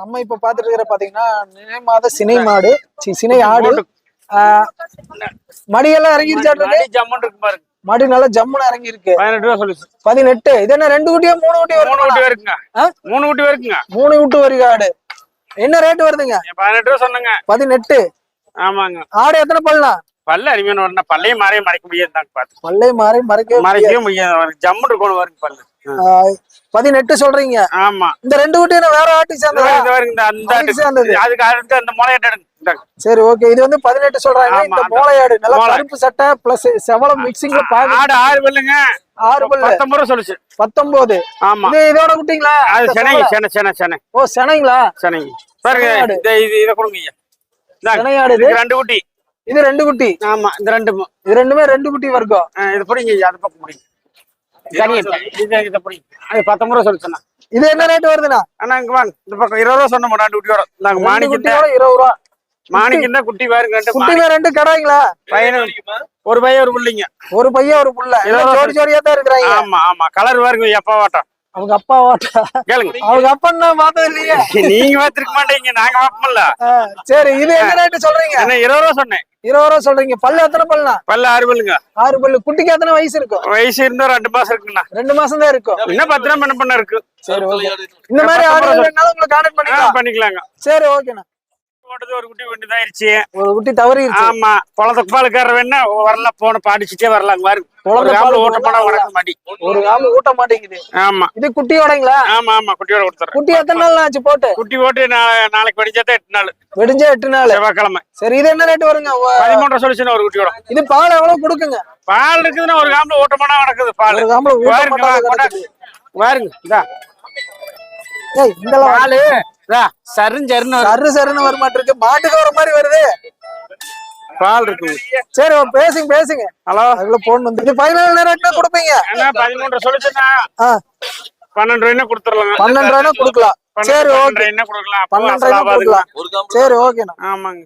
நம்ம இப்ப பாத்துட்டு இருக்கிற பாத்தீங்கன்னா நினை மாத சினை மாடு சினை ஆடு. மடியெல்லாம் இறங்கிருச்சா? மடி நல்லா ஜம்முன்னு இறங்கி இருக்கு. 18 ரூபா சொல்லுச்சு. 18. இது என்ன 2 குட்டியா 3 குட்டி வருது? 3 குட்டி வருங்க. 3 குட்டி வருங்க. 3 குட்டி வருது ஆடு. என்ன ரேட் வருதுங்க? 18 ரூபா சொன்னங்க. 18. ஆமாங்க. ஆடு எத்தனை பல்லா? பல்ல அருமையான வரணும். பல்லையும் மாறையும் மறைக்க முடியாது. பல்லை மாறி மறைக்கவே முடியாது. ஜம்முன்னு இருக்கணும் வருங்க பல்லு. 18 சொல்றீங்க. ஆமா. இந்த 2 குட்டி வேற ஆட்டு சேர்ந்தது. அதுக்கு அடுத்து அந்த முளையாட்டு எடுங்க. சரி ஓகே. இது வந்து 18 சொல்றாங்க. இந்த மோளையாடு நல்ல கருப்பு சட்டை பிளஸ் செவலம் மிக்சிங்ல பாக்க. ஆடு 6 பல்லுங்க. 6 பல்லு. 19 ரூபா சொல்லுச்சு. 19. ஆமா. இது இதோட குட்டிங்களா? அது செனை. ஓ செனைங்களா? செனை. பாருங்க இத கொடுங்க ஐயா. செனையாடு இது 2 குட்டி. இது 2 குட்டி. ஆமா. இந்த ரெண்டுமே 2 குட்டி வர்க்கம். இது புடிங்க ஐயா. அது பக்கம் புடிங்க. இத புடிங்க. அது 19 ரூபா சொல்லுச்சுண்ணா. இது என்ன ரேட் வருதுண்ணா? அண்ணா இங்க வாங்க. இந்த பக்கம் 20 ரூபா சொன்னோம். 2 குட்டியோட. நாங்க மாணிக்கிட்ட 20 ரூபா. மாணிக்கிட்ட குட்டி பாருங்க. குட்டிமே 2 கடாய்ங்களா? ஒரு பையன் ஒரு புள்ளைங்க. ஒரு பையன் ஒரு புள்ள. ஜோடி ஜோடியா தான் இருக்காங்க. ஆமா. கலர் பாருங்க அப்பா வாட்டம். அவங்க அப்பா வாட்டா கேளுங்க. அவங்க அப்பா நான் பார்த்தது இல்லையே. நீங்க பாத்துக்க மாட்டீங்க. நாங்க பாப்போம்ல. சரி இது என்ன ரேட் சொல்றீங்க? என்ன 20 ரூபா சொன்னேன். 20 ரூபா சொல்றீங்க. பல்லு எத்தனை பல்லுனா? பல்லு 6 பல்லுங்க. 6 பல்லு. குட்டிக்கு எத்தனை வயசு இருக்கும்? வயசு இருந்தா 2 மாசம் இருக்குண்ணா. 2 மாசம் தான் இருக்கும். இன்னும் 10 நாள் என்ன பண்ண இருக்கு. சரி ஓகே. இந்த மாதிரி ஆடு வேணாலும் உங்களுக்கு கான்டாக்ட் பண்ணிக்கலாங்க. சரி ஓகேண்ணா. ஒரு குட்டி வேண்டியதாயிருச்சு. ஒரு குட்டி தவறிடுச்சு. ஆமா. குளத்து பாலுக்கார வேணா வரலாம். போன பாடிச்சுட்டே வரலாம். பாரு ஊட்ட போனா உடக்க மாட்டி. ஒரு காலம் ஊட்ட மாட்டேங்குது. ஆமா. இது குட்டியோடங்களா? ஆமா. குட்டியோட கொடுத்துறேன். குட்டி எத்தனை நாள் ஆச்சு போட்டு? குட்டி போட்டு நாளைக்கு வெடிஞ்சாதான் 8 நாள். வெடிஞ்சா 8 நாள். செவ்வாய்க்கிழமை. சரி இது என்ன ரேட் வருங்க? 13 ரூபா சொல்லிச்சுன்னா ஒரு குட்டியோட. இது பால் எவ்வளவு கொடுக்குங்க? பால் இருக்குதுன்னா ஒரு காம்பு ஊட்ட போனா நடக்குது பால். ஒரு காம்பு பாருங்க. இதா இந்த பாலு சருன்னு வர மாட்டிருக்கு. மாட்டுக்கு வர மாதிரி வருது. பால் இருக்கு. சரி பேசுங்க. ஹலோ. அதுல போன் வந்து 14 நேரம் கொடுப்பீங்க. 13 சொல்லிச்சுன்னா 12 ரூபாய் கொடுத்துடலாம். 12 ரூபாய் கொடுக்கலாம். சரி ஓகே. 12 ரூபாய் கொடுக்கலாம். 12 ரூபாய் கொடுக்கலாம். சரி ஓகேண்ணா. ஆமாங்க.